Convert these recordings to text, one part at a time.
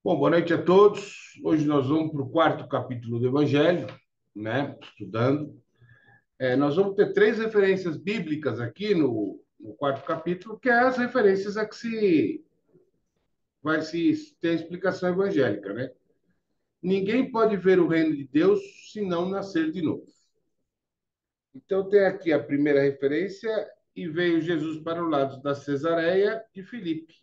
Bom, boa noite a todos. Hoje nós vamos para o quarto capítulo do Evangelho, né? Estudando. Nós vamos ter três referências bíblicas aqui no quarto capítulo, que é as referências a que se vai se ter a explicação evangélica, né? Ninguém pode ver o reino de Deus se não nascer de novo. Então tem aqui a primeira referência: e veio Jesus para o lado da Cesareia de Filipe.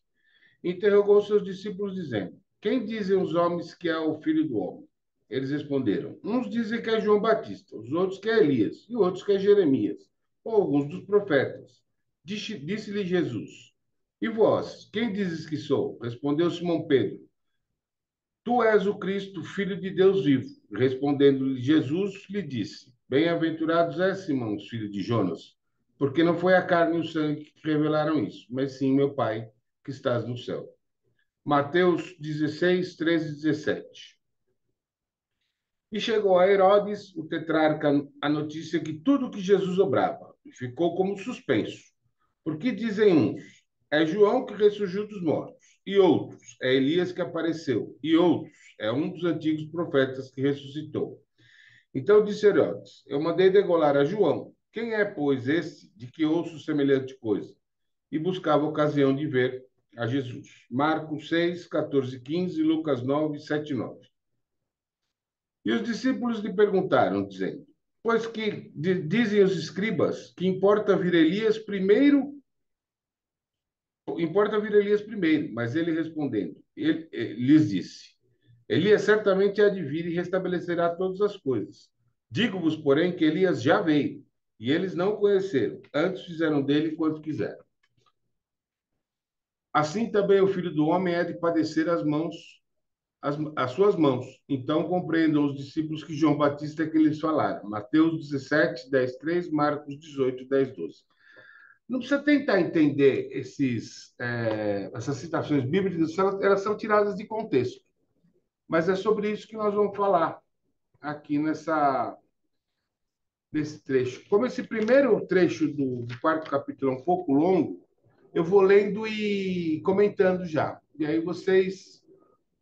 Interrogou seus discípulos, dizendo: Quem dizem os homens que é o filho do homem? Eles responderam: Uns dizem que é João Batista, os outros que é Elias, e outros que é Jeremias, ou alguns dos profetas. Disse-lhe Jesus: E vós, quem dizes que sou? Respondeu Simão Pedro: Tu és o Cristo, filho de Deus vivo. Respondendo-lhe Jesus, lhe disse: Bem-aventurados és, Simão, filho de Jonas, porque não foi a carne e o sangue que revelaram isso, mas sim meu Pai que estás no céu. Mateus 16, 13 e 17. E chegou a Herodes, o tetrarca, a notícia que tudo que Jesus obrava, e ficou como suspenso. Porque dizem uns, é João que ressurgiu dos mortos, e outros, é Elias que apareceu, e outros, é um dos antigos profetas que ressuscitou. Então disse Herodes, eu mandei degolar a João. Quem é, pois, esse de que ouço semelhante coisa? E buscava ocasião de ver a Jesus. Marcos 6, 14, 15, Lucas 9, 7 e 9. E os discípulos lhe perguntaram, dizendo: Pois que dizem os escribas que importa vir Elias primeiro, mas ele respondendo, ele lhes disse: Elias certamente há de vir e restabelecerá todas as coisas. Digo-vos, porém, que Elias já veio, e eles não o conheceram, antes fizeram dele quanto quiseram. Assim também o Filho do Homem é de padecer as suas mãos. Então compreendam os discípulos que João Batista é que lhes falaram. Mateus 17, 10, 3, Marcos 18, 10, 12. Não precisa tentar entender essas citações bíblicas, elas são tiradas de contexto. Mas é sobre isso que nós vamos falar aqui nesse trecho. Como esse primeiro trecho do quarto capítulo é um pouco longo, eu vou lendo e comentando já. E aí vocês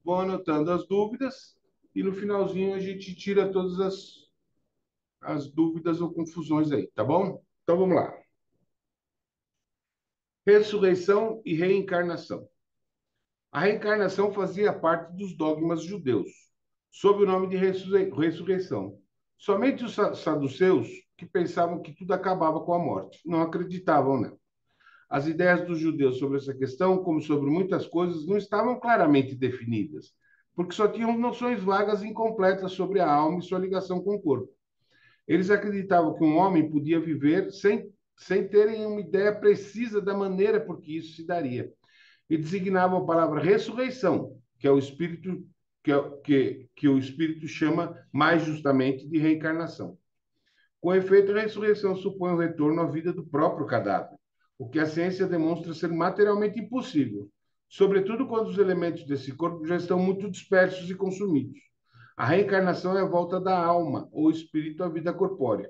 vão anotando as dúvidas e no finalzinho a gente tira todas as dúvidas ou confusões aí, tá bom? Então vamos lá. Ressurreição e reencarnação. A reencarnação fazia parte dos dogmas judeus, sob o nome de ressurreição. Somente os saduceus, que pensavam que tudo acabava com a morte, não acreditavam nela. As ideias dos judeus sobre essa questão, como sobre muitas coisas, não estavam claramente definidas, porque só tinham noções vagas e incompletas sobre a alma e sua ligação com o corpo. Eles acreditavam que um homem podia viver sem terem uma ideia precisa da maneira por que isso se daria. E designavam a palavra ressurreição, que é o espírito que o espírito chama mais justamente de reencarnação. Com efeito, a ressurreição supõe o retorno à vida do próprio cadáver, o que a ciência demonstra ser materialmente impossível, sobretudo quando os elementos desse corpo já estão muito dispersos e consumidos. A reencarnação é a volta da alma ou espírito à vida corpórea,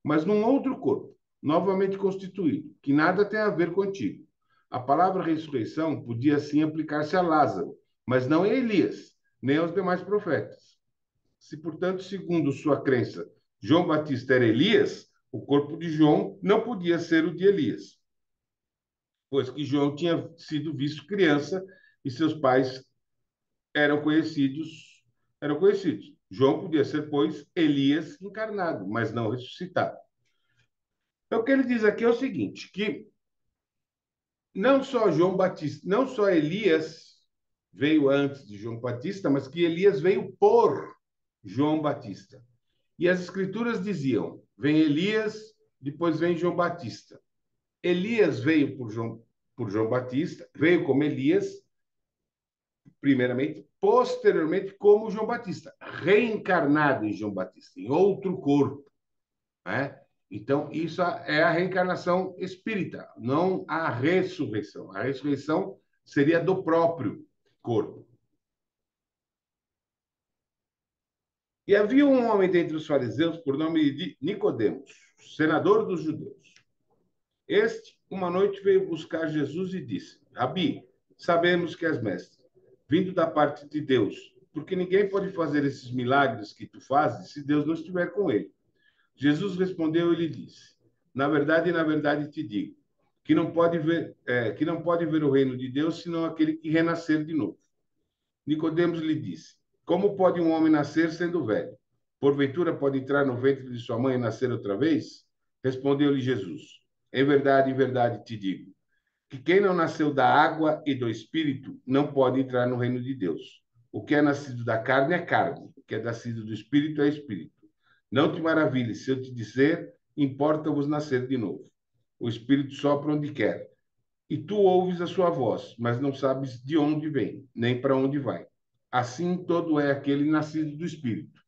mas num outro corpo, novamente constituído, que nada tem a ver contigo. A palavra ressurreição podia sim aplicar-se a Lázaro, mas não a Elias, nem aos demais profetas. Se, portanto, segundo sua crença, João Batista era Elias, o corpo de João não podia ser o de Elias, pois que João tinha sido visto criança e seus pais eram conhecidos, eram conhecidos. João podia ser, pois, Elias encarnado, mas não ressuscitado. Então, o que ele diz aqui é o seguinte, que não só João Batista, não só Elias veio antes de João Batista, mas que Elias veio por João Batista. E as escrituras diziam: vem Elias, depois vem João Batista. Elias veio por João Batista, veio como Elias, primeiramente, posteriormente como João Batista, reencarnado em João Batista, em outro corpo, né? Então, isso é a reencarnação espírita, não a ressurreição. A ressurreição seria do próprio corpo. E havia um homem dentre os fariseus, por nome de Nicodemos, senador dos judeus. Este, uma noite, veio buscar Jesus e disse: Rabi, sabemos que és mestre, vindo da parte de Deus, porque ninguém pode fazer esses milagres que tu fazes se Deus não estiver com ele. Jesus respondeu e lhe disse: na verdade te digo, que não pode ver o reino de Deus senão aquele que renascer de novo. Nicodemos lhe disse: como pode um homem nascer sendo velho? Porventura pode entrar no ventre de sua mãe e nascer outra vez? Respondeu-lhe Jesus: em verdade te digo, que quem não nasceu da água e do espírito não pode entrar no reino de Deus. O que é nascido da carne é carne, o que é nascido do espírito é espírito. Não te maravilhes se eu te dizer, importa-vos nascer de novo. O espírito sopra onde quer, e tu ouves a sua voz, mas não sabes de onde vem, nem para onde vai. Assim todo é aquele nascido do espírito.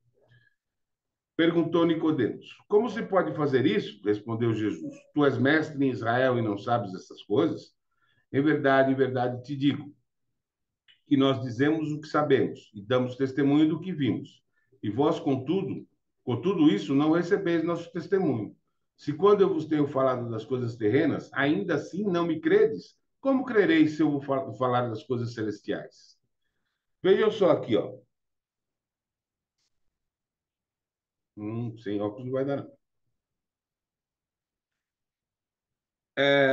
Perguntou Nicodemos: como se pode fazer isso? Respondeu Jesus: tu és mestre em Israel e não sabes essas coisas? Em verdade te digo que nós dizemos o que sabemos e damos testemunho do que vimos. E vós, contudo, com tudo isso, não recebeis nosso testemunho. Se quando eu vos tenho falado das coisas terrenas, ainda assim não me credes, como crereis se eu vos falar das coisas celestiais? Vejam só aqui, ó. Sem óculos não vai dar, não.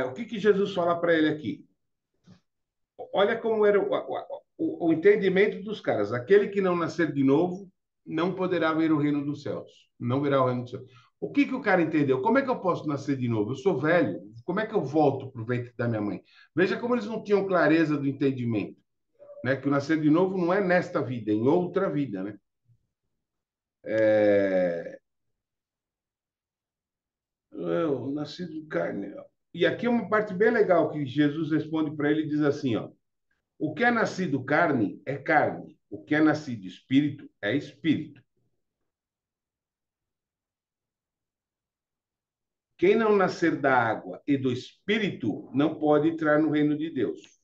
O que que Jesus fala para ele aqui? Olha como era o entendimento dos caras. Aquele que não nascer de novo não poderá ver o reino dos céus. Não verá o reino dos céus. O que que o cara entendeu? Como é que eu posso nascer de novo? Eu sou velho. Como é que eu volto para o ventre da minha mãe? Veja como eles não tinham clareza do entendimento, né? Que o nascer de novo não é nesta vida, é em outra vida, né? Eu nasci de carne. E aqui é uma parte bem legal que Jesus responde para ele e diz assim, ó. O que é nascido carne é carne. O que é nascido espírito é espírito. Quem não nascer da água e do espírito não pode entrar no reino de Deus.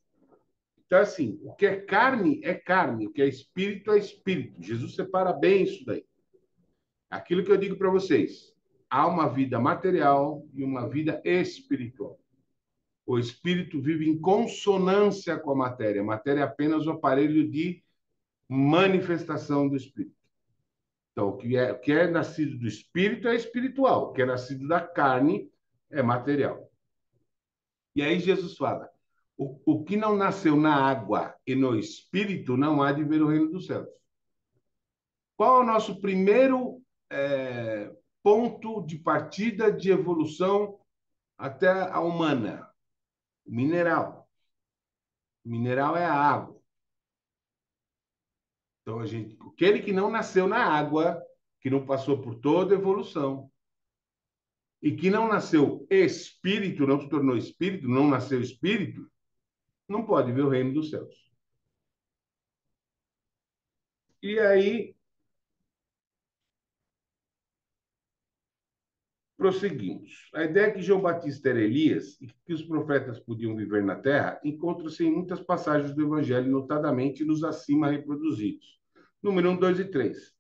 Então, assim, o que é carne, o que é espírito é espírito. Jesus separa bem isso daí. Aquilo que eu digo para vocês: há uma vida material e uma vida espiritual. O espírito vive em consonância com a matéria. A matéria é apenas o aparelho de manifestação do espírito. Então, o que é nascido do espírito é espiritual, o que é nascido da carne é material. E aí Jesus fala: o que não nasceu na água e no espírito não há de ver o reino dos céus. Qual é o nosso primeiro ponto de partida de evolução até a humana? O mineral. O mineral é a água. Então, aquele que não nasceu na água, que não passou por toda a evolução, e que não nasceu espírito, não se tornou espírito, não nasceu espírito, não pode ver o reino dos céus. E aí, prosseguimos. A ideia que João Batista era Elias e que os profetas podiam viver na terra encontra-se em muitas passagens do Evangelho, notadamente nos acima reproduzidos. Número 1, 2 e 3.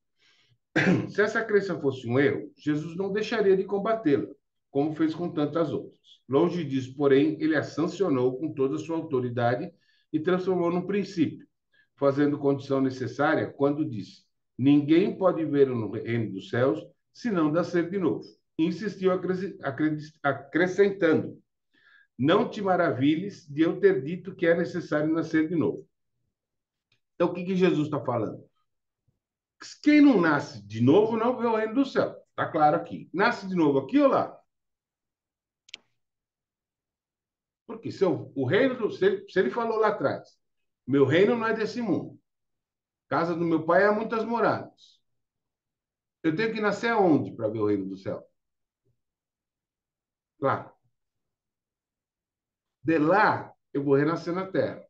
Se essa crença fosse um erro, Jesus não deixaria de combatê-la, como fez com tantas outras. Longe disso, porém, ele a sancionou com toda a sua autoridade e transformou num princípio, fazendo condição necessária quando disse: ninguém pode ver o reino dos céus se não nascer de novo. E insistiu acrescentando: não te maravilhes de eu ter dito que é necessário nascer de novo. Então, o que que Jesus está falando? Quem não nasce de novo não vê o reino do céu. Está claro aqui. Nasce de novo aqui ou lá? Porque o reino do se ele falou lá atrás, meu reino não é desse mundo. Casa do meu pai há muitas moradas. Eu tenho que nascer aonde para ver o reino do céu? Lá. De lá, eu vou renascer na terra.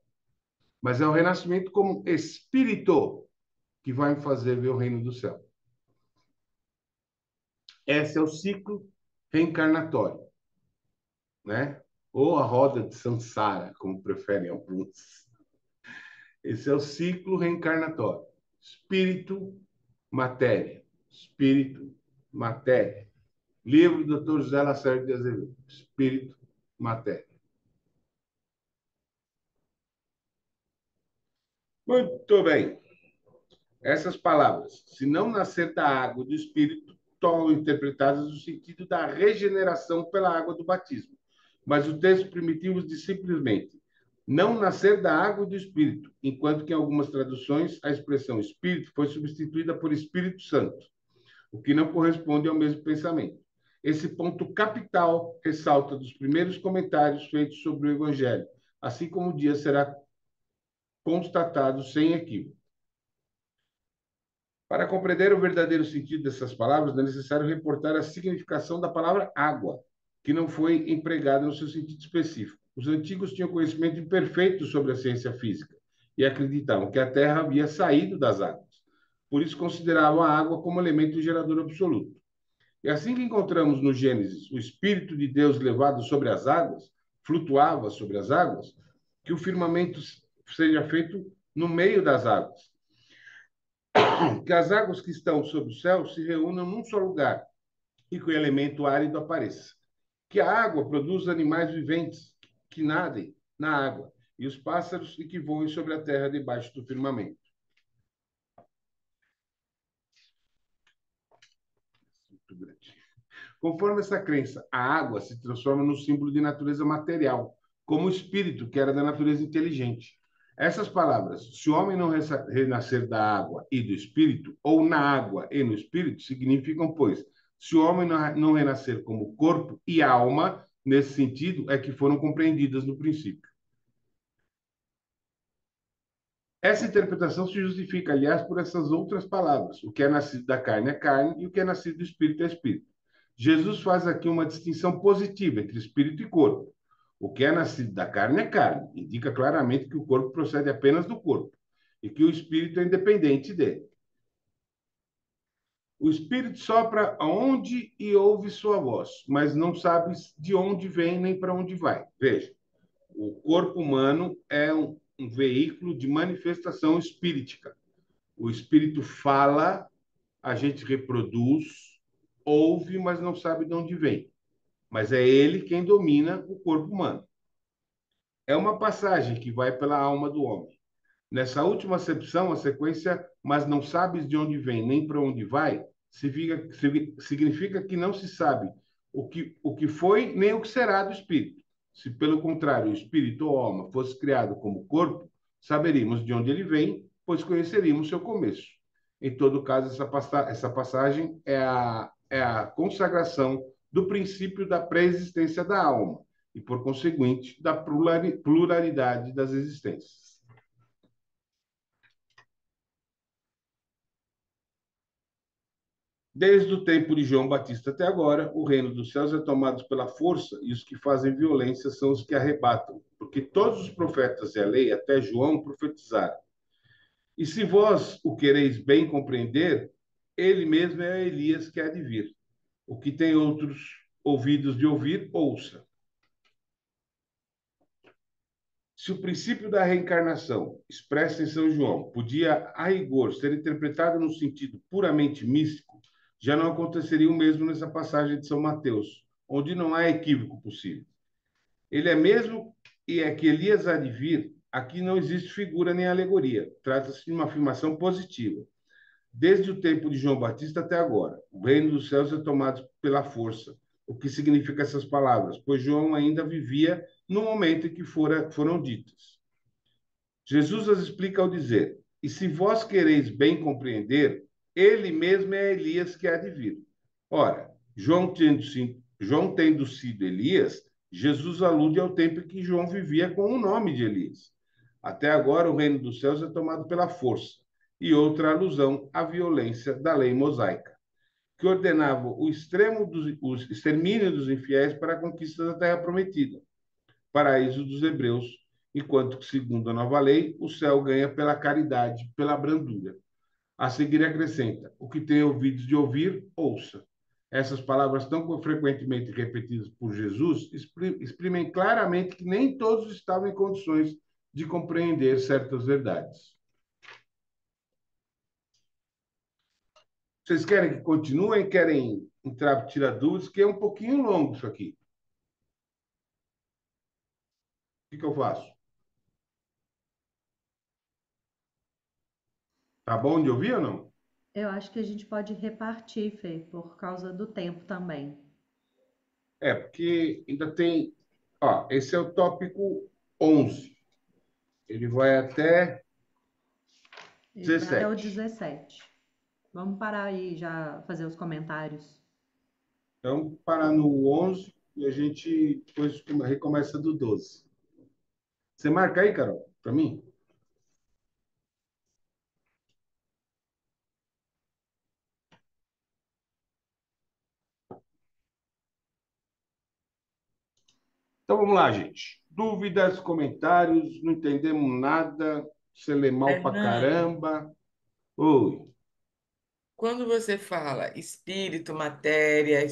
Mas é o renascimento como espírito que vai me fazer ver o reino do céu. Esse é o ciclo reencarnatório, né? Ou a roda de Sansara, como preferem alguns. Esse é o ciclo reencarnatório. Espírito, matéria. Espírito, matéria. Livro do Dr. José Lacerda de Azevedo. Espírito, matéria. Muito bem. Essas palavras, se não nascer da água e do Espírito, estão interpretadas no sentido da regeneração pela água do batismo. Mas o texto primitivo diz simplesmente não nascer da água e do Espírito, enquanto que em algumas traduções a expressão Espírito foi substituída por Espírito Santo, o que não corresponde ao mesmo pensamento. Esse ponto capital ressalta dos primeiros comentários feitos sobre o Evangelho, assim como o dia será constatado sem equívoco. Para compreender o verdadeiro sentido dessas palavras, é necessário reportar a significação da palavra água, que não foi empregada no seu sentido específico. Os antigos tinham conhecimento imperfeito sobre a ciência física e acreditavam que a Terra havia saído das águas. Por isso, consideravam a água como elemento gerador absoluto. E assim que encontramos no Gênesis o Espírito de Deus levado sobre as águas, flutuava sobre as águas, que o firmamento seja feito no meio das águas, que as águas que estão sobre o céu se reúnam num só lugar e que o elemento árido apareça. Que a água produza animais viventes que nadem na água e os pássaros e que voem sobre a terra debaixo do firmamento. Muito grande. Conforme essa crença, a água se transforma no símbolo de natureza material, como o espírito, que era da natureza inteligente. Essas palavras, se o homem não renascer da água e do espírito, ou na água e no espírito, significam, pois, se o homem não renascer como corpo e alma, nesse sentido, é que foram compreendidas no princípio. Essa interpretação se justifica, aliás, por essas outras palavras. O que é nascido da carne é carne e o que é nascido do espírito é espírito. Jesus faz aqui uma distinção positiva entre espírito e corpo. O que é nascido da carne é carne. Indica claramente que o corpo procede apenas do corpo e que o espírito é independente dele. O espírito sopra aonde e ouve sua voz, mas não sabe de onde vem nem para onde vai. Veja, o corpo humano é um veículo de manifestação espíritica. O espírito fala, a gente reproduz, ouve, mas não sabe de onde vem. Mas é ele quem domina o corpo humano. É uma passagem que vai pela alma do homem. Nessa última acepção, a sequência, mas não sabes de onde vem nem para onde vai, significa que não se sabe o que foi nem o que será do espírito. Se, pelo contrário, o espírito ou alma fosse criado como corpo, saberíamos de onde ele vem, pois conheceríamos seu começo. Em todo caso, essa passagem é a consagração do princípio da pré-existência da alma e, por conseguinte, da pluralidade das existências. Desde o tempo de João Batista até agora, o reino dos céus é tomado pela força e os que fazem violência são os que arrebatam, porque todos os profetas e a lei, até João, profetizaram. E se vós o quereis bem compreender, ele mesmo é Elias que há de vir. O que tem outros ouvidos de ouvir, ouça. Se o princípio da reencarnação, expresso em São João, podia, a rigor, ser interpretado no sentido puramente místico, já não aconteceria o mesmo nessa passagem de São Mateus, onde não há equívoco possível. Ele é mesmo e é que Elias há de vir, aqui não existe figura nem alegoria. Trata-se de uma afirmação positiva. Desde o tempo de João Batista até agora, o reino dos céus é tomado pela força. O que significa essas palavras? Pois João ainda vivia no momento em que foram ditas. Jesus as explica ao dizer: E se vós quereis bem compreender, ele mesmo é Elias que há de vir. Ora, João tendo sido Elias, Jesus alude ao tempo em que João vivia com o nome de Elias. Até agora, o reino dos céus é tomado pela força, e outra alusão à violência da lei mosaica, que ordenava o extermínio dos infiéis para a conquista da terra prometida, paraíso dos hebreus, enquanto que, segundo a nova lei, o céu ganha pela caridade, pela brandura. A seguir acrescenta: o que tem ouvidos de ouvir, ouça. Essas palavras tão frequentemente repetidas por Jesus exprimem claramente que nem todos estavam em condições de compreender certas verdades. Vocês querem que continuem? Querem entrar, tirar dúvidas? Que é um pouquinho longo isso aqui. O que eu faço? Tá bom de ouvir ou não? Eu acho que a gente pode repartir, Fê, por causa do tempo também. É, porque ainda tem. Ó, esse é o tópico 11. Ele vai até Ele vai até o 17. 17. Vamos parar aí já fazer os comentários. Então, parar no 11 e a gente depois recomeça do 12. Você marca aí, Carol, para mim? Então vamos lá, gente. Dúvidas, comentários, não entendemos nada, você lê mal pra Fernando, caramba. Oi. quando você fala espírito, matéria,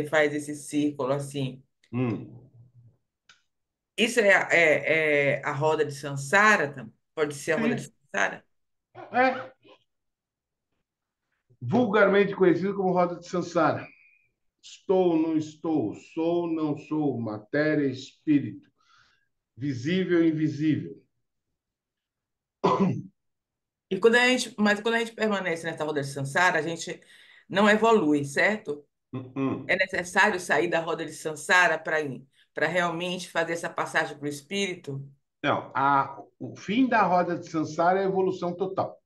e faz esse círculo assim, Hum. isso é a roda de Sansara? Pode ser a roda de Sim. Sansara? É vulgarmente conhecido como roda de Sansara. Estou, não estou, sou, não sou, matéria, espírito, visível, invisível. Mas quando a gente permanece nessa roda de Sansara, a gente não evolui, certo? É Hum. necessário sair da roda de Sansara para realmente fazer essa passagem para o espírito? Não, o fim da roda de Sansara é a evolução total.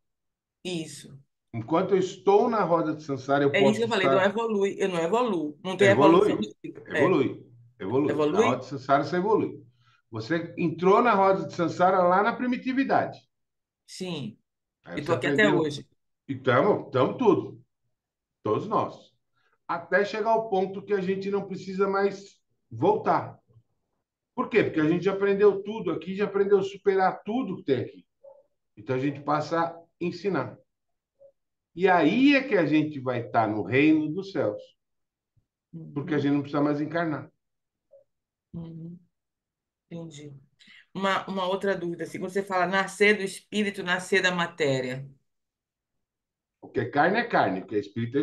Isso. Enquanto eu estou na roda de Sansara, eu É isso que posso eu falei, não estar. evolui, eu não evoluo, não tem evolução do Evolui, espírito. evolui, evolui. Na roda Evolui? de Sansara você evolui. Você entrou na roda de Sansara lá na primitividade. Sim. Aí E você tô aqui até aprendeu. hoje. E estamos tudo, todos nós. Até chegar ao ponto que a gente não precisa mais voltar. Por quê? Porque a gente já aprendeu tudo aqui, já aprendeu a superar tudo que tem aqui. Então a gente passa a ensinar. E aí é que a gente vai estar no reino dos céus, porque a Uhum, gente não precisa mais encarnar. uhum, entendi. Uma outra dúvida, assim, quando você fala nascer do espírito, nascer da matéria. O que é carne, o que é espírito.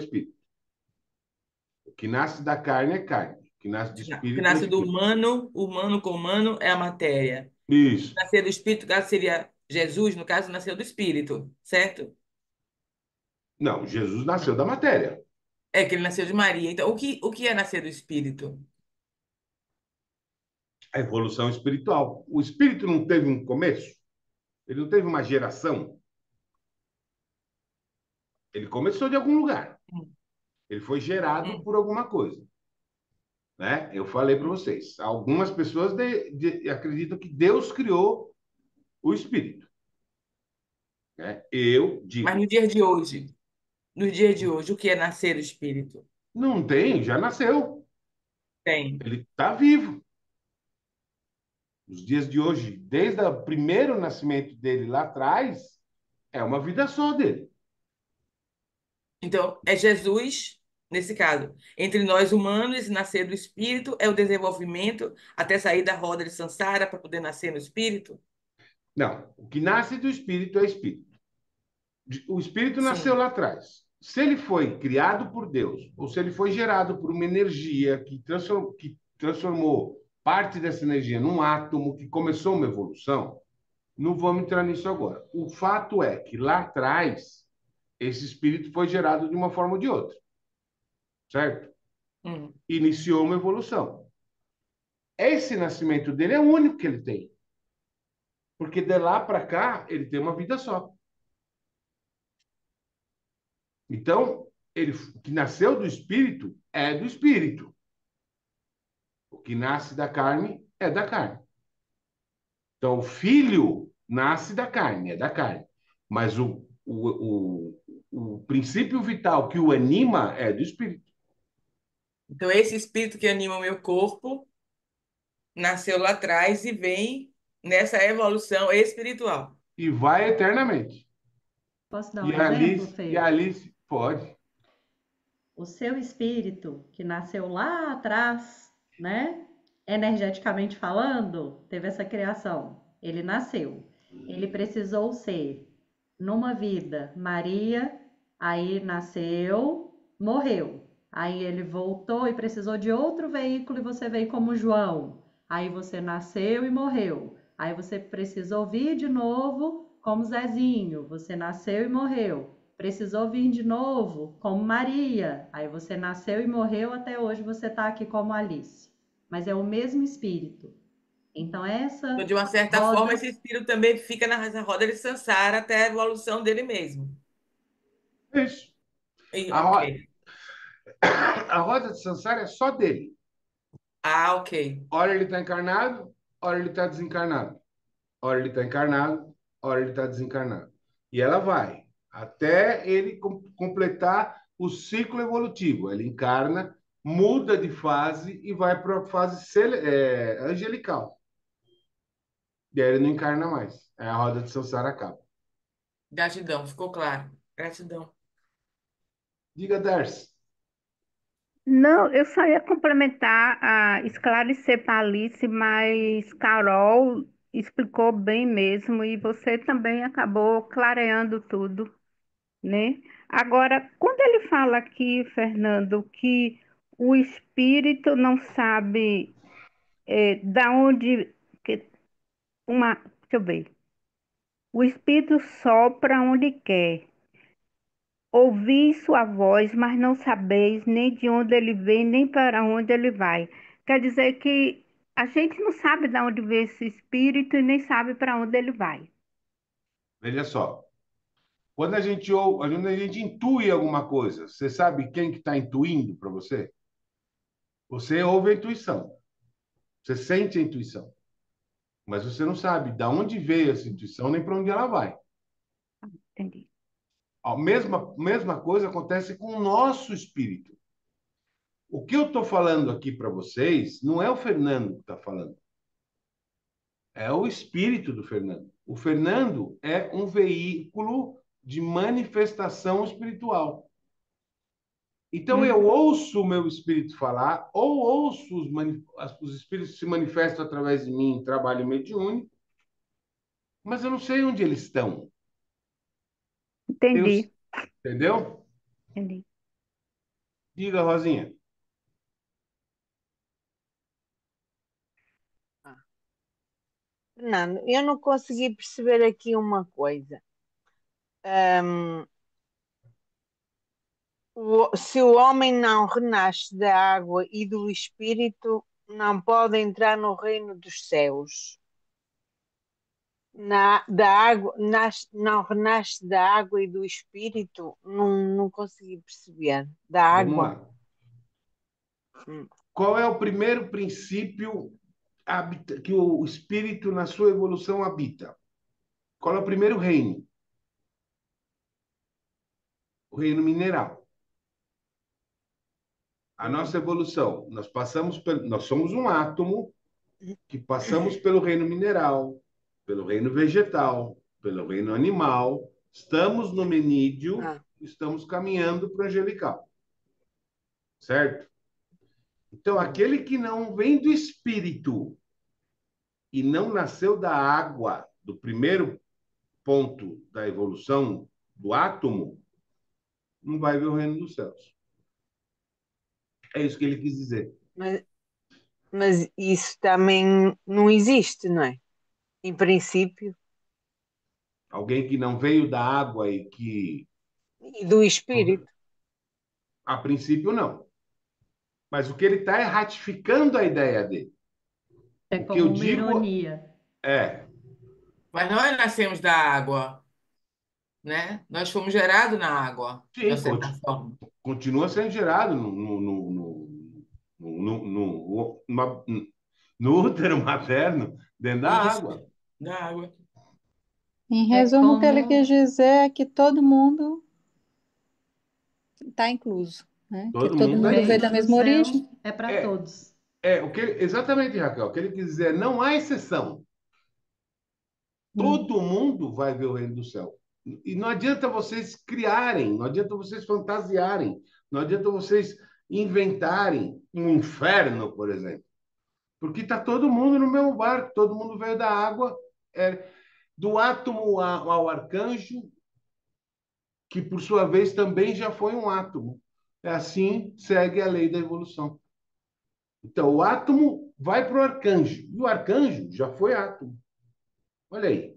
O que nasce da carne é carne, o que nasce do Que espírito é nasce do espírito. humano, humano com humano é a matéria. Isso. Nascer do espírito, no caso, seria Jesus, no caso, nasceu do espírito, certo? Não, Jesus nasceu da matéria. É que ele nasceu de Maria. Então, o que é nascer do espírito? A evolução espiritual. O espírito não teve um começo, ele não teve uma geração. Ele começou de algum lugar. Hum, Ele foi gerado hum, por alguma coisa. Né? Eu falei para hum. vocês. Algumas pessoas acreditam que Deus criou o espírito. Né? Eu Mas digo, no dia de hoje, nos dias de hoje, o que é nascer do espírito? não tem, já nasceu. Tem. Ele está vivo. Nos dias de hoje, desde o primeiro nascimento dele lá atrás, é uma vida só dele. Então, é Jesus, nesse caso, entre nós humanos, nascer do espírito é o desenvolvimento até sair da roda de Sansara para poder nascer no espírito? Não, o que nasce do espírito é espírito. O espírito nasceu Sim. lá atrás. Se ele foi criado por Deus, ou se ele foi gerado por uma energia que transformou parte dessa energia num átomo que começou uma evolução, não vamos entrar nisso agora. O fato é que lá atrás, esse espírito foi gerado de uma forma ou de outra, certo? Hum. Iniciou uma evolução. Esse nascimento dele é o único que ele tem, porque de lá para cá ele tem uma vida só. Então, ele o que nasceu do espírito é do espírito. O que nasce da carne é da carne. Então, o filho nasce da carne, é da carne. Mas o princípio vital que o anima é do espírito. Então, esse espírito que anima o meu corpo nasceu lá atrás e vem nessa evolução espiritual. E vai eternamente. Posso dar um E a exemplo, Alice, e a Fê? Alice pode. O seu espírito, que nasceu lá atrás, né? Energeticamente falando, teve essa criação. Ele nasceu. Ele precisou ser, numa vida, Maria, aí nasceu, morreu. Aí ele voltou e precisou de outro veículo e você veio como João. Aí você nasceu e morreu. Aí você precisou vir de novo como Zezinho, você nasceu e morreu. Precisou vir de novo, como Maria. Aí você nasceu e morreu, até hoje você está aqui como Alice. Mas é o mesmo espírito. Então, Então, essa de uma certa forma, roda. esse espírito também fica na roda de Sansara até a evolução dele mesmo. Isso. A, Ok. ro... a roda de Sansara é só dele. Ah, ok. Ora ele está encarnado, ora ele está desencarnado. Ora ele está encarnado, ora ele está desencarnado. E ela vai até ele completar o ciclo evolutivo. Ele encarna, muda de fase e vai para a fase angelical. E aí ele não encarna mais. Aí a roda de Sansara acaba. Gratidão, ficou claro. Gratidão. Diga, Darcy. Não, eu só ia complementar, esclarecer para Alice, mas Carol explicou bem mesmo e você também acabou clareando tudo, né? Agora, quando ele fala aqui, Fernando, que o espírito não sabe da onde, que, deixa eu ver, o espírito sopra onde quer. Ouvi sua voz, mas não sabeis nem de onde ele vem, nem para onde ele vai. Quer dizer que a gente não sabe de onde vem esse espírito e nem sabe para onde ele vai. Veja só. Quando a gente intui alguma coisa, você sabe quem que está intuindo para você? Você ouve a intuição. Você sente a intuição. Mas você não sabe de onde veio essa intuição nem para onde ela vai. Entendi. A mesma coisa acontece com o nosso espírito. O que eu estou falando aqui para vocês não é o Fernando que está falando, é o espírito do Fernando. O Fernando é um veículo de manifestação espiritual. Então eu Uhum. ouço o meu espírito falar, ou ouço os espíritos se manifestam através de mim em trabalho mediúnico, mas eu não sei onde eles estão. Eu, Entendi, entendeu? entendi. Diga, Rosinha. Fernando, eu não consegui perceber aqui uma coisa. Ahm, se o homem não renasce da água e do espírito, não pode entrar no reino dos céus. Da água, não renasce da água e do espírito, não consegui perceber. Da Vamos água. lá. Hum. Qual é o primeiro princípio que o espírito, na sua evolução, habita? Qual é o primeiro reino? O reino mineral. A nossa evolução, nós somos um átomo que passamos pelo reino mineral, pelo reino vegetal, pelo reino animal, estamos no menídeo, Ah, estamos caminhando para o angelical, certo? Então, hum. aquele que não vem do espírito e não nasceu da água, do primeiro ponto da evolução do átomo, não vai ver o reino dos céus. É isso que ele quis dizer. Mas, mas isso também não existe, não é? Em princípio. Alguém que não veio da água e que, E do espírito. a princípio, não. Mas o que ele está é ratificando a ideia dele. É O que eu como uma digo ironia. é, Mas nós nascemos da água, né? Nós fomos gerados na água, de uma sim, certa forma. continua sendo gerado no útero materno, dentro da Isso, água. da água. Em É resumo, o que ele quis como dizer é que todo mundo está incluso, né? Que Todo todo mundo está mundo veio da reino incluso. dos mesma céus origem. é para É, todos. exatamente, Raquel. O que ele quis dizer é, não há exceção. Hum. Todo mundo vai ver o reino do céu. E não adianta vocês criarem, não adianta vocês fantasiarem, não adianta vocês inventarem um inferno, por exemplo. Porque está todo mundo no mesmo barco, todo mundo veio da água, do átomo ao arcanjo, que por sua vez também já foi um átomo. É assim segue a lei da evolução. Então, o átomo vai para o arcanjo, e o arcanjo já foi átomo. Olha aí.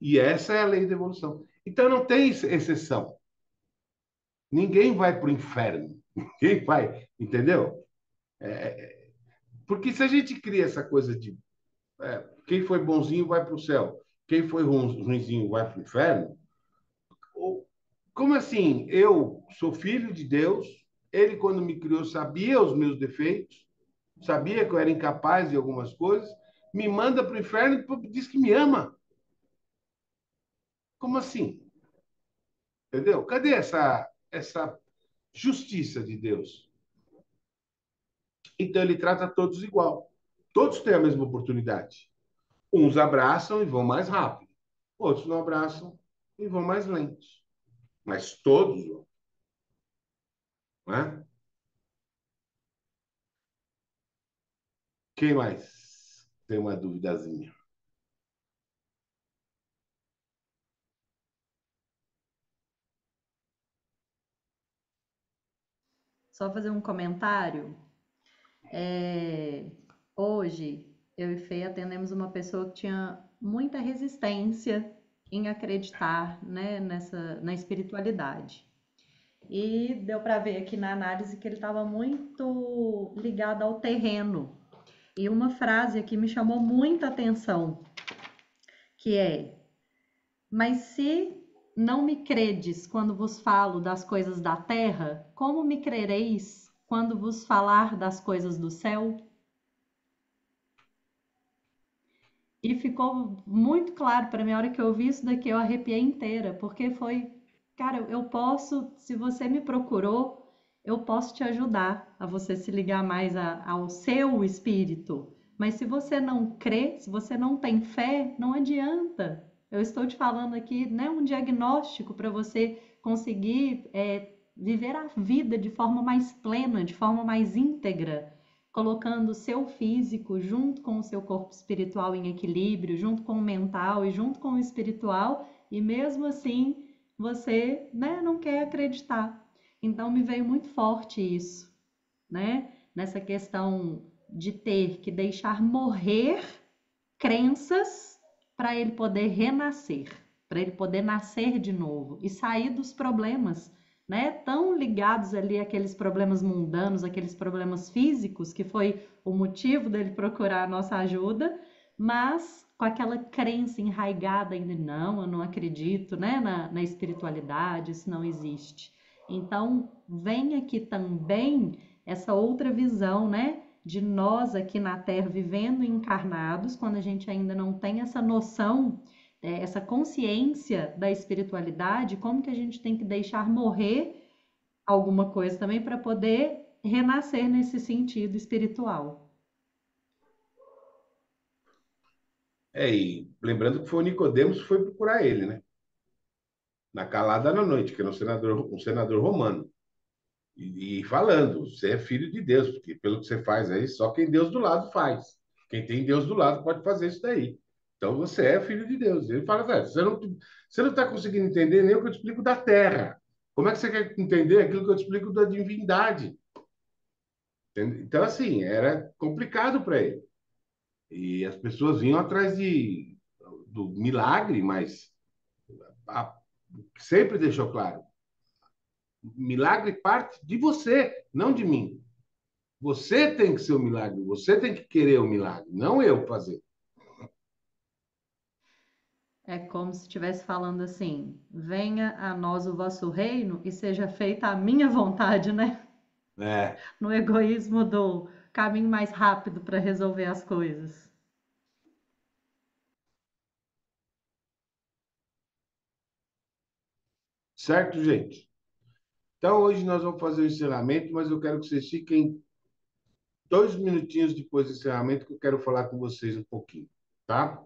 E essa é a lei da evolução. Então não tem exceção. Ninguém vai para o inferno. Ninguém vai, entendeu? Porque se a gente cria essa coisa de quem foi bonzinho vai para o céu, quem foi ruinzinho vai para o inferno, como assim? Eu sou filho de Deus, ele, quando me criou, sabia os meus defeitos, sabia que eu era incapaz de algumas coisas, me manda para o inferno e diz que me ama. Como assim? Entendeu? Cadê essa justiça de Deus? Então ele trata todos igual. Todos têm a mesma oportunidade. Uns abraçam e vão mais rápido. Outros não abraçam e vão mais lentos. Mas todos vão, né? Quem mais tem uma duvidazinha? Só fazer um comentário. Hoje, eu e Fê atendemos uma pessoa que tinha muita resistência em acreditar, né, na espiritualidade. E deu para ver aqui na análise que ele estava muito ligado ao terreno. E uma frase aqui me chamou muita atenção, que é: mas se não me credes quando vos falo das coisas da terra, como me crereis quando vos falar das coisas do céu? E ficou muito claro para mim, a hora que eu ouvi isso daqui, eu arrepiei inteira, porque foi, cara, eu posso, se você me procurou, eu posso te ajudar a você se ligar mais ao seu espírito. Mas se você não crê, se você não tem fé, não adianta. Eu estou te falando aqui, né, um diagnóstico para você conseguir viver a vida de forma mais plena, de forma mais íntegra, colocando o seu físico junto com o seu corpo espiritual em equilíbrio, junto com o mental e junto com o espiritual, e mesmo assim você, né, não quer acreditar. Então me veio muito forte isso, né? Nessa questão de ter que deixar morrer crenças para ele poder renascer, para ele poder nascer de novo e sair dos problemas, né? Tão ligados ali àqueles problemas mundanos, aqueles problemas físicos, que foi o motivo dele procurar a nossa ajuda, mas com aquela crença enraigada ainda, não, eu não acredito, né, na espiritualidade, isso não existe. Então, vem aqui também essa outra visão, né, de nós aqui na Terra vivendo encarnados, quando a gente ainda não tem essa noção, essa consciência da espiritualidade, como que a gente tem que deixar morrer alguma coisa também para poder renascer nesse sentido espiritual. E lembrando que foi o Nicodemos que foi procurar ele, né? Na calada da noite, que era um senador romano. E falando, você é filho de Deus, porque pelo que você faz aí, só quem Deus do lado faz. Quem tem Deus do lado pode fazer isso daí. Então você é filho de Deus. Ele fala, você não está conseguindo entender nem o que eu te explico da terra. Como é que você quer entender aquilo que eu te explico da divindade? Então, assim, era complicado para ele. E as pessoas vinham atrás do milagre, mas a- sempre deixou claro: milagre parte de você, não de mim. Você tem que ser o milagre, você tem que querer o milagre, não eu fazer. É como se estivesse falando assim: venha a nós o vosso reino e seja feita a minha vontade, né? É, No egoísmo do caminho mais rápido para resolver as coisas. certo, gente? Então, hoje nós vamos fazer o encerramento, mas eu quero que vocês fiquem 2 minutinhos depois do encerramento, que eu quero falar com vocês um pouquinho, tá?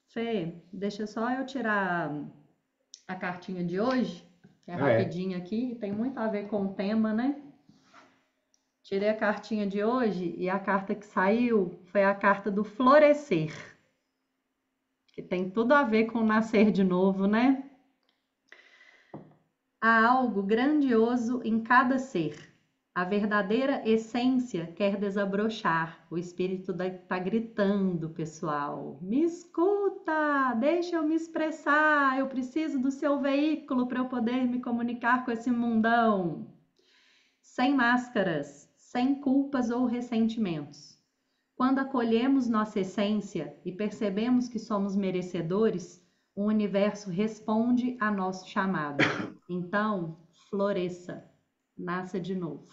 Fê, deixa só eu tirar a cartinha de hoje, que é É. rapidinho aqui, tem muito a ver com o tema, né? Tirei a cartinha de hoje e a carta que saiu foi a carta do florescer, que tem tudo a ver com nascer de novo, né? Há algo grandioso em cada ser. A verdadeira essência quer desabrochar. O espírito está gritando, pessoal. Me escuta, deixa eu me expressar. Eu preciso do seu veículo para eu poder me comunicar com esse mundão. Sem máscaras, sem culpas ou ressentimentos. Quando acolhemos nossa essência e percebemos que somos merecedores, o universo responde a nosso chamado. Então, floresça, nasça de novo.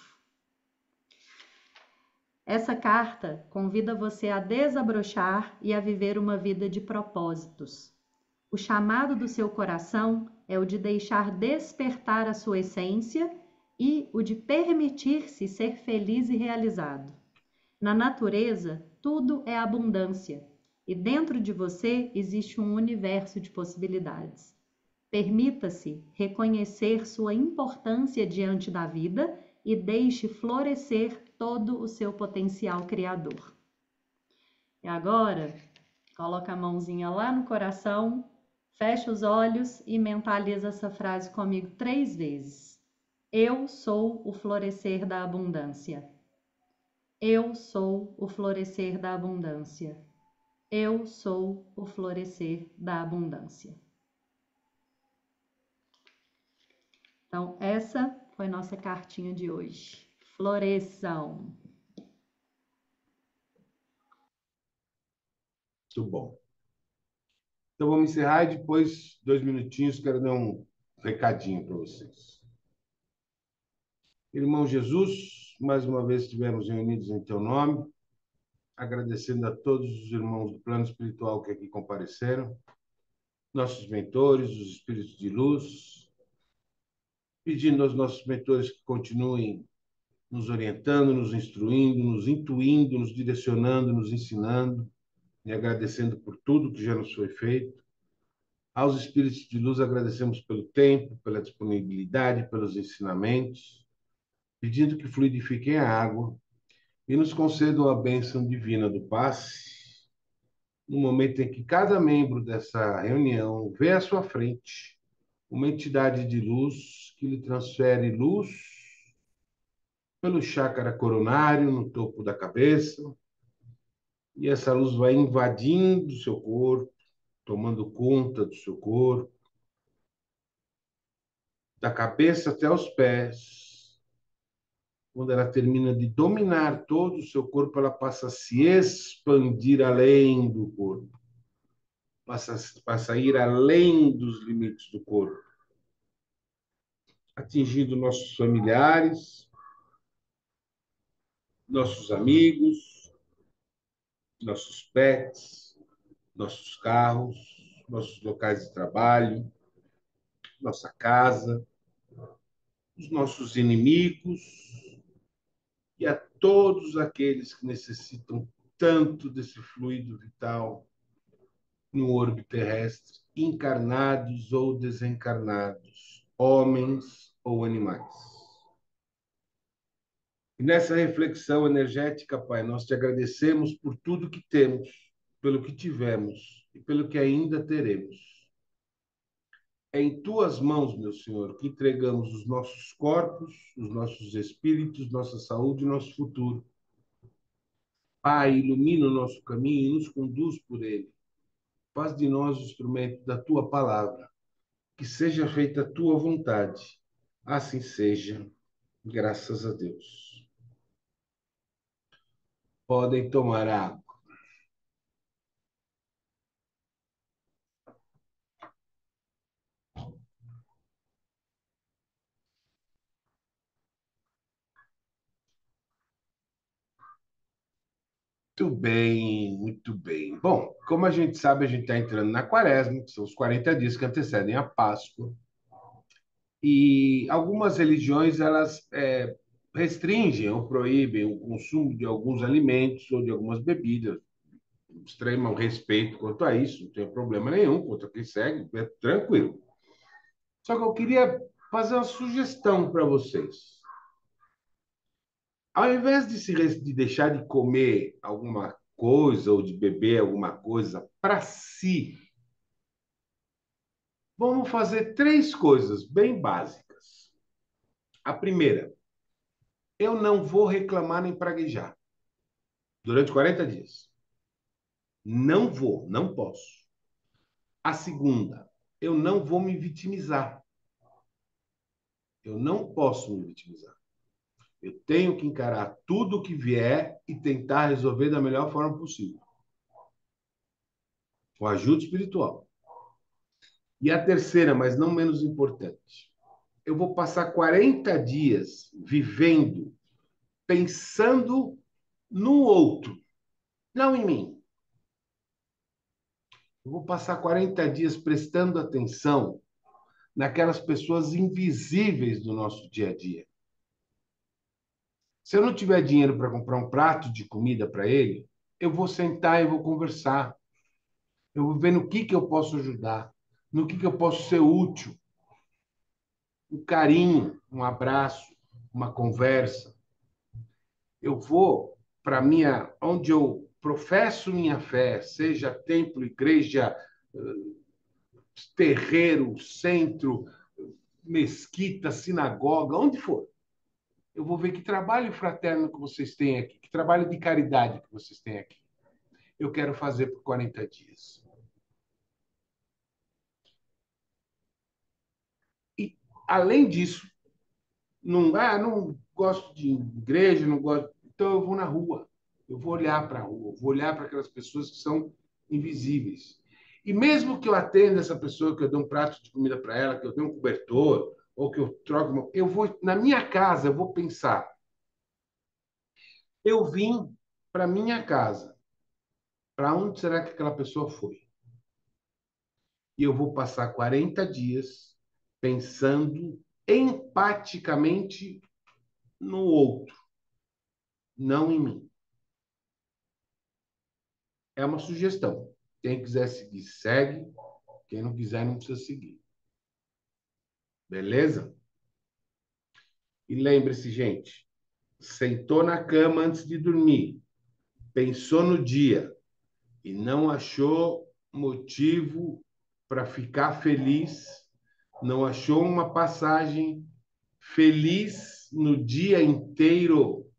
Essa carta convida você a desabrochar e a viver uma vida de propósitos. O chamado do seu coração é o de deixar despertar a sua essência e o de permitir-se ser feliz e realizado. Na natureza, tudo é abundância, e dentro de você existe um universo de possibilidades. Permita-se reconhecer sua importância diante da vida e deixe florescer todo o seu potencial criador. E agora, coloca a mãozinha lá no coração, fecha os olhos e mentaliza essa frase comigo 3 vezes. Eu sou o florescer da abundância. Eu sou o florescer da abundância. Eu sou o florescer da abundância. Então, essa foi nossa cartinha de hoje. Floresçam. Muito bom. Então vamos encerrar e depois, 2 minutinhos, quero dar um recadinho para vocês. Irmão Jesus, mais uma vez estivemos reunidos em teu nome, agradecendo a todos os irmãos do plano espiritual que aqui compareceram, nossos mentores, os espíritos de luz, pedindo aos nossos mentores que continuem nos orientando, nos instruindo, nos intuindo, nos direcionando, nos ensinando, e agradecendo por tudo que já nos foi feito. Aos espíritos de luz agradecemos pelo tempo, pela disponibilidade, pelos ensinamentos, pedindo que fluidifiquem a água e nos concedam a bênção divina do passe, no momento em que cada membro dessa reunião vê à sua frente uma entidade de luz que lhe transfere luz pelo chácara coronário no topo da cabeça, e essa luz vai invadindo o seu corpo, tomando conta do seu corpo, da cabeça até os pés. Quando ela termina de dominar todo o seu corpo, ela passa a se expandir além do corpo, passa a ir além dos limites do corpo, atingindo nossos familiares, nossos amigos, nossos pets, nossos carros, nossos locais de trabalho, nossa casa, os nossos inimigos e a todos aqueles que necessitam tanto desse fluido vital no orbe terrestre, encarnados ou desencarnados, homens ou animais. E nessa reflexão energética, Pai, nós te agradecemos por tudo que temos, pelo que tivemos e pelo que ainda teremos. É em tuas mãos, meu Senhor, que entregamos os nossos corpos, os nossos espíritos, nossa saúde e nosso futuro. Pai, ilumina o nosso caminho e nos conduz por ele. Faz de nós o instrumento da tua palavra. Que seja feita a tua vontade. Assim seja, graças a Deus. Podem tomar água. Muito bem, muito bem. Bom, como a gente sabe, a gente está entrando na quaresma, que são os 40 dias que antecedem a Páscoa. E algumas religiões, elas restringem ou proíbem o consumo de alguns alimentos ou de algumas bebidas. Extremo respeito quanto a isso, não tem problema nenhum, quanto a quem segue, é tranquilo. Só que eu queria fazer uma sugestão para vocês. Ao invés de deixar de comer alguma coisa ou de beber alguma coisa para si, vamos fazer 3 coisas bem básicas. A primeira, Eu não vou reclamar nem praguejar durante 40 dias. Não vou, não posso. A segunda, eu não vou me vitimizar. Eu não posso me vitimizar. Eu tenho que encarar tudo o que vier e tentar resolver da melhor forma possível. Com ajuda espiritual. E a terceira, mas não menos importante, eu vou passar 40 dias vivendo, pensando no outro, não em mim. Eu vou passar 40 dias prestando atenção naquelas pessoas invisíveis do nosso dia a dia. Se eu não tiver dinheiro para comprar um prato de comida para ele, eu vou sentar e vou conversar. Eu vou ver no que eu posso ajudar, no que eu posso ser útil. Um carinho, um abraço, uma conversa. Eu vou para minha, onde eu professo minha fé, seja templo, igreja, terreiro, centro, mesquita, sinagoga, onde for. Eu vou ver que trabalho fraterno que vocês têm aqui, que trabalho de caridade que vocês têm aqui. Eu quero fazer por 40 dias. E, além disso, não gosto de igreja, não gosto. Então, eu vou na rua. Eu vou olhar para a rua, eu vou olhar para aquelas pessoas que são invisíveis. E mesmo que eu atenda essa pessoa, que eu dê um prato de comida para ela, que eu dê um cobertor, ou que eu troque, eu vou, na minha casa, eu vou pensar. Eu vim para minha casa. Para onde será que aquela pessoa foi? E eu vou passar 40 dias pensando empaticamente no outro, não em mim. É uma sugestão. Quem quiser seguir, segue. Quem não quiser, não precisa seguir. Beleza? E lembre-se, gente, sentou na cama antes de dormir, pensou no dia e não achou motivo para ficar feliz, não achou uma passagem feliz no dia inteiro,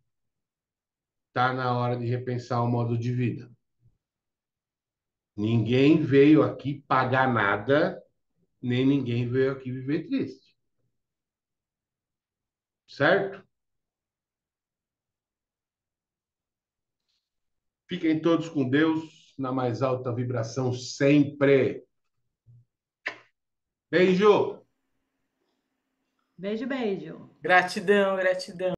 tá na hora de repensar o modo de vida. Ninguém veio aqui pagar nada, nem ninguém veio aqui viver triste. Certo? Fiquem todos com Deus, na mais alta vibração sempre. Beijo! Beijo, beijo. Gratidão, gratidão.